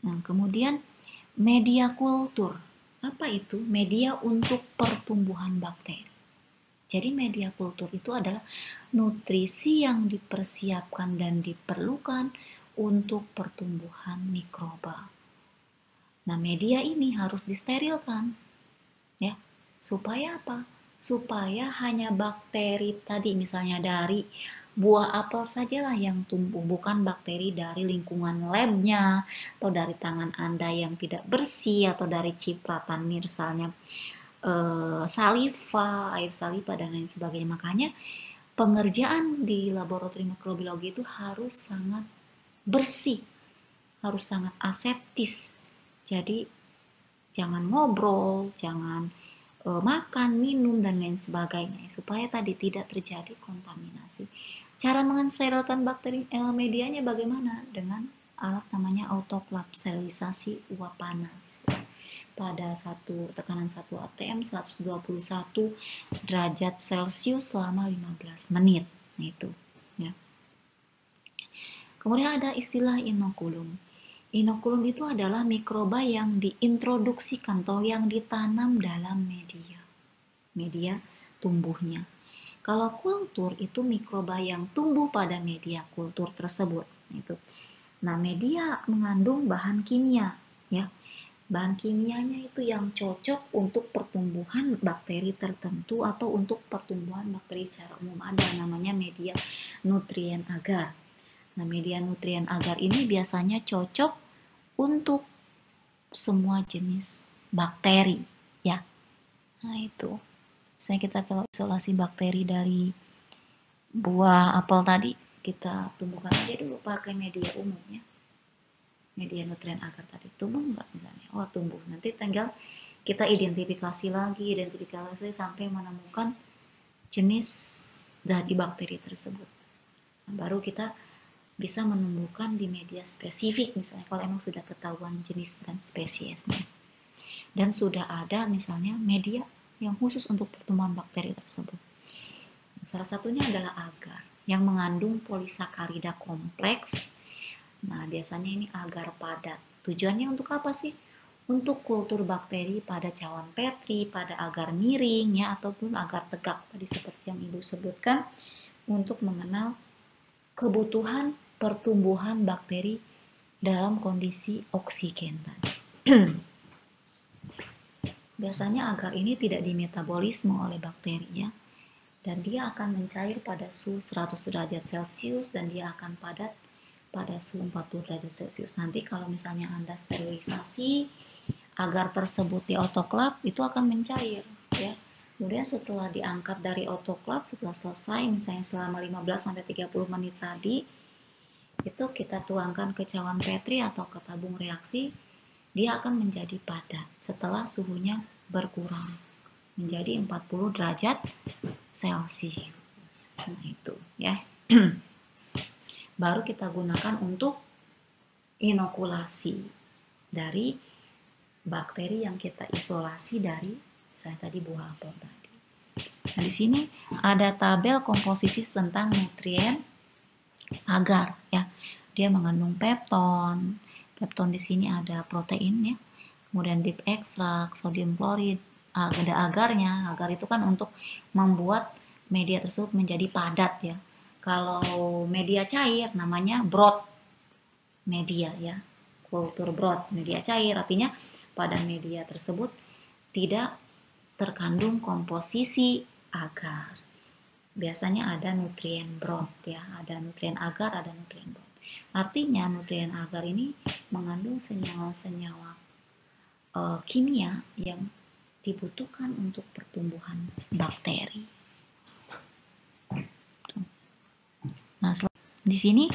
Nah, kemudian media kultur. Apa itu? Media untuk pertumbuhan bakteri. Jadi media kultur itu adalah nutrisi yang dipersiapkan dan diperlukan untuk pertumbuhan mikroba. Nah, media ini harus disterilkan, ya. Supaya apa? Supaya hanya bakteri tadi misalnya dari buah apel sajalah yang tumbuh, bukan bakteri dari lingkungan labnya atau dari tangan Anda yang tidak bersih atau dari cipratan misalnya saliva, air saliva dan lain sebagainya. Makanya pengerjaan di laboratorium mikrobiologi itu harus sangat bersih, harus sangat aseptis. Jadi jangan ngobrol, jangan makan, minum dan lain sebagainya supaya tadi tidak terjadi kontaminasi. Cara mensterilkan bakteri medianya bagaimana? Dengan alat namanya autoclave, sterilisasi uap panas. Pada tekanan 1 atm 121 derajat Celcius selama 15 menit. Nah, itu ya. Kemudian ada istilah inokulum. Inokulum itu adalah mikroba yang diintroduksikan atau yang ditanam dalam media tumbuhnya. Kalau kultur itu mikroba yang tumbuh pada media kultur tersebut. Itu. Nah, media mengandung bahan kimia, ya. Bahan kimianya itu yang cocok untuk pertumbuhan bakteri tertentu atau untuk pertumbuhan bakteri secara umum. Ada namanya media nutrien agar. Nah, media nutrien agar ini biasanya cocok untuk semua jenis bakteri, ya. Nah, itu. Misalnya kita kalau isolasi bakteri dari buah apel tadi, kita tumbuhkan aja dulu pakai media umum, ya. Media nutrien agar tadi tumbuh nggak misalnya? Oh, tumbuh. Nanti tinggal kita identifikasi sampai menemukan jenis dari bakteri tersebut. Nah, baru kita bisa menumbuhkan di media spesifik misalnya kalau emang sudah ketahuan jenis dan spesiesnya. Dan sudah ada misalnya media yang khusus untuk pertumbuhan bakteri tersebut. Salah satunya adalah agar yang mengandung polisakarida kompleks. Nah, biasanya ini agar padat. Tujuannya untuk apa sih? Untuk kultur bakteri pada cawan Petri, pada agar miring ya ataupun agar tegak tadi seperti yang Ibu sebutkan untuk mengenal kebutuhan pertumbuhan bakteri dalam kondisi oksigen tadi. Biasanya agar ini tidak dimetabolisme oleh bakteri ya. Dan dia akan mencair pada suhu 100 derajat Celcius dan dia akan padat pada suhu 40 derajat Celcius. Nanti kalau misalnya Anda sterilisasi agar tersebut di autoclave itu akan mencair ya. Kemudian setelah diangkat dari autoclave, setelah selesai misalnya selama 15 sampai 30 menit tadi, itu kita tuangkan ke cawan Petri atau ke tabung reaksi, dia akan menjadi padat setelah suhunya berkurang menjadi 40 derajat Celcius. Nah, itu ya. Baru kita gunakan untuk inokulasi dari bakteri yang kita isolasi dari saya tadi buah apel tadi. Nah, di sini ada tabel komposisi tentang nutrien agar ya. Dia mengandung pepton. Pepton di sini ada protein ya. Kemudian deep extract, sodium klorid, ada agarnya. Agar itu kan untuk membuat media tersebut menjadi padat ya. Kalau media cair namanya broth media ya. Kultur broth, media cair artinya pada media tersebut tidak terkandung komposisi agar. Biasanya ada nutrien broth ya, ada nutrien agar, ada nutrien broth. Artinya nutrien agar ini mengandung senyawa-senyawa kimia yang dibutuhkan untuk pertumbuhan bakteri. Nah, di sini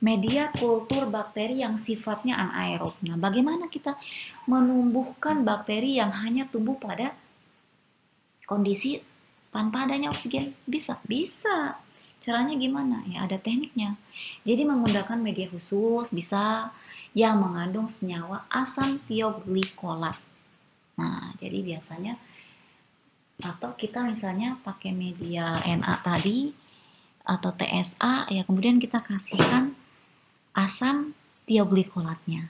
media kultur bakteri yang sifatnya anaerob. Nah, bagaimana kita menumbuhkan bakteri yang hanya tumbuh pada kondisi tanpa adanya oksigen? Bisa. Caranya gimana? Ya ada tekniknya. Jadi menggunakan media khusus bisa yang mengandung senyawa asam tioglikolat. Nah, jadi biasanya atau kita misalnya pakai media Na tadi atau TSA ya kemudian kita kasihkan asam tioglikolatnya.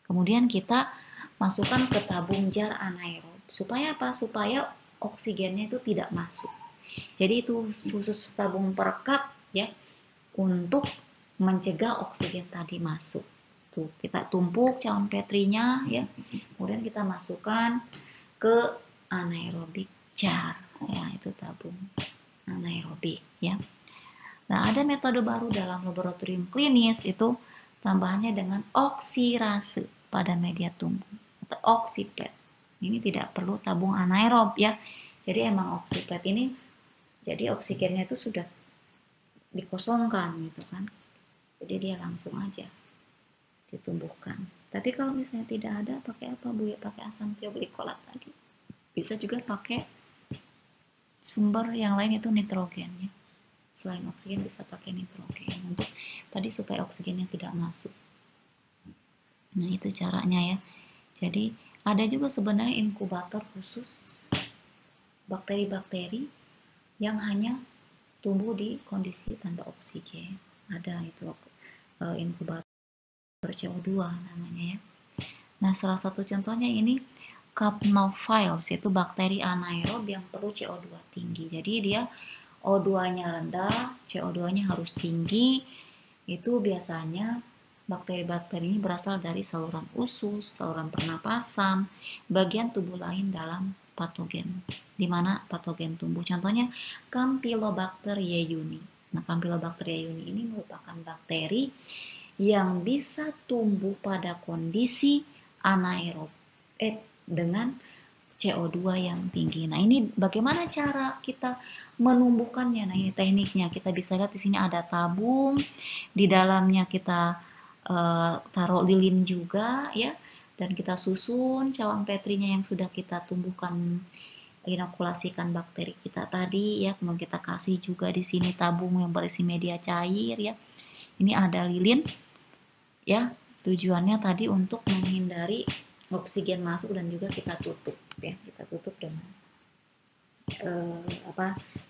Kemudian kita masukkan ke tabung jar anaerob. Supaya apa? Supaya oksigennya itu tidak masuk. Jadi itu khusus tabung perekat ya, untuk mencegah oksigen tadi masuk. Tuh, kita tumpuk cawan petrinya ya. Kemudian kita masukkan ke anaerobik jar. Ya, itu tabung anaerobik ya. Nah, ada metode baru dalam laboratorium klinis, itu tambahannya dengan oksidase pada media tumbuh atau oksipet. Ini tidak perlu tabung anaerob ya. Jadi emang oksipet ini, jadi oksigennya itu sudah dikosongkan gitu kan. Jadi dia langsung aja ditumbuhkan. Tapi kalau misalnya tidak ada, pakai apa Bu ya? Pakai asam tioglikolat lagi. Bisa juga pakai sumber yang lain, itu nitrogen ya. Selain oksigen bisa pakai nitrogen untuk tadi supaya oksigennya tidak masuk. Nah, itu caranya ya. Jadi ada juga sebenarnya inkubator khusus bakteri-bakteri yang hanya tumbuh di kondisi tanpa oksigen. Ada itu inkubator CO2 namanya ya. Nah, salah satu contohnya ini Capnophilus, yaitu bakteri anaerob yang perlu CO2 tinggi. Jadi dia O2-nya rendah, CO2-nya harus tinggi. Itu biasanya bakteri-bakteri ini berasal dari saluran usus, saluran pernapasan, bagian tubuh lain dalam patogen, di mana patogen tumbuh. Contohnya Campylobacter yeyuni. Nah, Campylobacter yeyuni ini merupakan bakteri yang bisa tumbuh pada kondisi anaerob dengan CO2 yang tinggi. Nah, ini bagaimana cara kita menumbuhkannya? Nah, ini tekniknya. Kita bisa lihat di sini ada tabung, di dalamnya kita taruh lilin juga ya, dan kita susun cawan petrinya yang sudah kita tumbuhkan, inokulasikan bakteri kita tadi ya. Kemudian kita kasih juga di sini tabung yang berisi media cair ya. Ini ada lilin ya. Tujuannya tadi untuk menghindari oksigen masuk, dan juga kita tutup ya, kita tutup dengan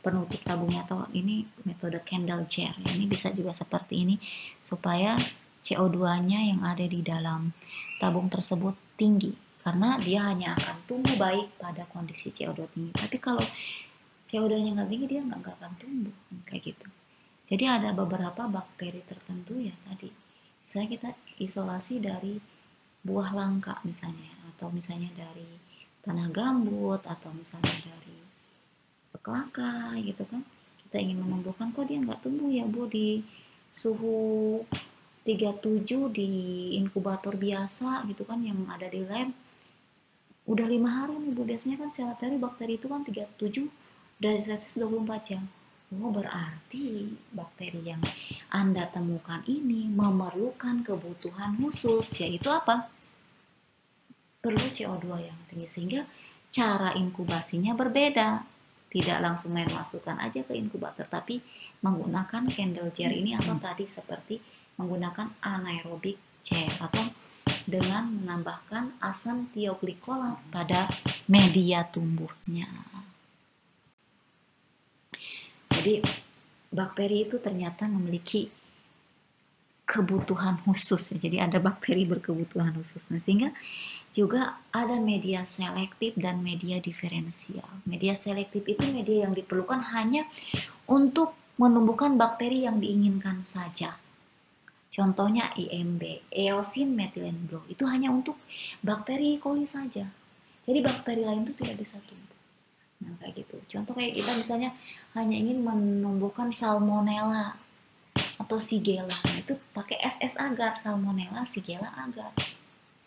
penutup tabungnya, atau ini metode candle jar ya. Ini bisa juga seperti ini supaya CO2-nya yang ada di dalam tabung tersebut tinggi, karena dia hanya akan tumbuh baik pada kondisi CO2 tinggi. Tapi kalau CO2-nya nggak tinggi, dia nggak akan tumbuh kayak gitu. Jadi ada beberapa bakteri tertentu ya tadi, misalnya kita isolasi dari buah langka misalnya, atau misalnya dari tanah gambut, atau misalnya dari kelaka gitu kan. Kita ingin menumbuhkan, kok dia nggak tumbuh ya Bu di suhu 37 di inkubator biasa gitu kan, yang ada di lab. Udah 5 hari nih Bu, biasanya kan secara teori bakteri itu kan 37 derajat Celcius 24 jam. Oh, berarti bakteri yang Anda temukan ini memerlukan kebutuhan khusus, yaitu apa? Perlu CO2 yang tinggi, sehingga cara inkubasinya berbeda. Tidak langsung main masukkan aja ke inkubator, tapi menggunakan candle jar ini, atau tadi seperti menggunakan anaerobic jar, atau dengan menambahkan asam tioglikolat pada media tumbuhnya. Jadi bakteri itu ternyata memiliki kebutuhan khusus. Jadi ada bakteri berkebutuhan khusus. Nah, sehingga juga ada media selektif dan media diferensial. Media selektif itu media yang diperlukan hanya untuk menumbuhkan bakteri yang diinginkan saja. Contohnya IMB, Eosin Methylene Blue, itu hanya untuk bakteri E. coli saja. Jadi bakteri lain itu tidak bisa tumbuh. Nah, kayak gitu. Contoh kayak kita misalnya hanya ingin menumbuhkan Salmonella atau Shigella. Nah, itu pakai SS agar, Salmonella, Shigella agar.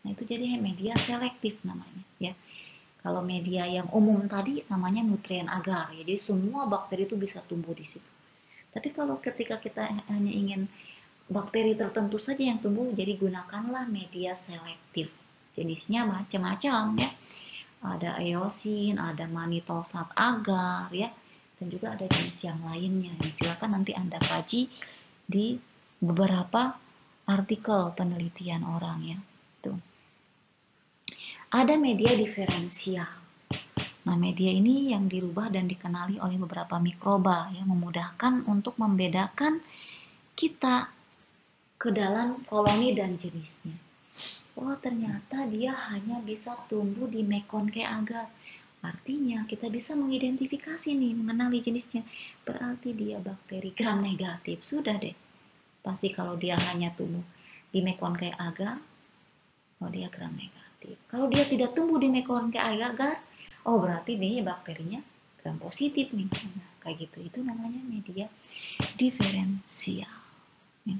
Nah, itu jadi media selektif namanya ya. Kalau media yang umum tadi namanya nutrien agar ya. Jadi semua bakteri itu bisa tumbuh di situ. Tapi kalau ketika kita hanya ingin bakteri tertentu saja yang tumbuh, jadi gunakanlah media selektif. Jenisnya macam-macam ya. Ada eosin, ada mannitol-sat agar ya, dan juga ada jenis yang lainnya. Silakan nanti Anda kaji di beberapa artikel penelitian orang ya. Tuh. Ada media diferensial. Nah, media ini yang dirubah dan dikenali oleh beberapa mikroba yang memudahkan untuk membedakan kita ke dalam koloni dan jenisnya. Oh, ternyata dia hanya bisa tumbuh di Mekongke agar. Artinya kita bisa mengidentifikasi nih, mengenali jenisnya. Berarti dia bakteri gram negatif. Sudah deh. Pasti kalau dia hanya tumbuh di Mekongke agar, oh dia gram negatif. Kalau dia tidak tumbuh di Mekongke agar, oh berarti dia bakterinya gram positif nih. Nah, kayak gitu. Itu namanya media diferensial. Ya.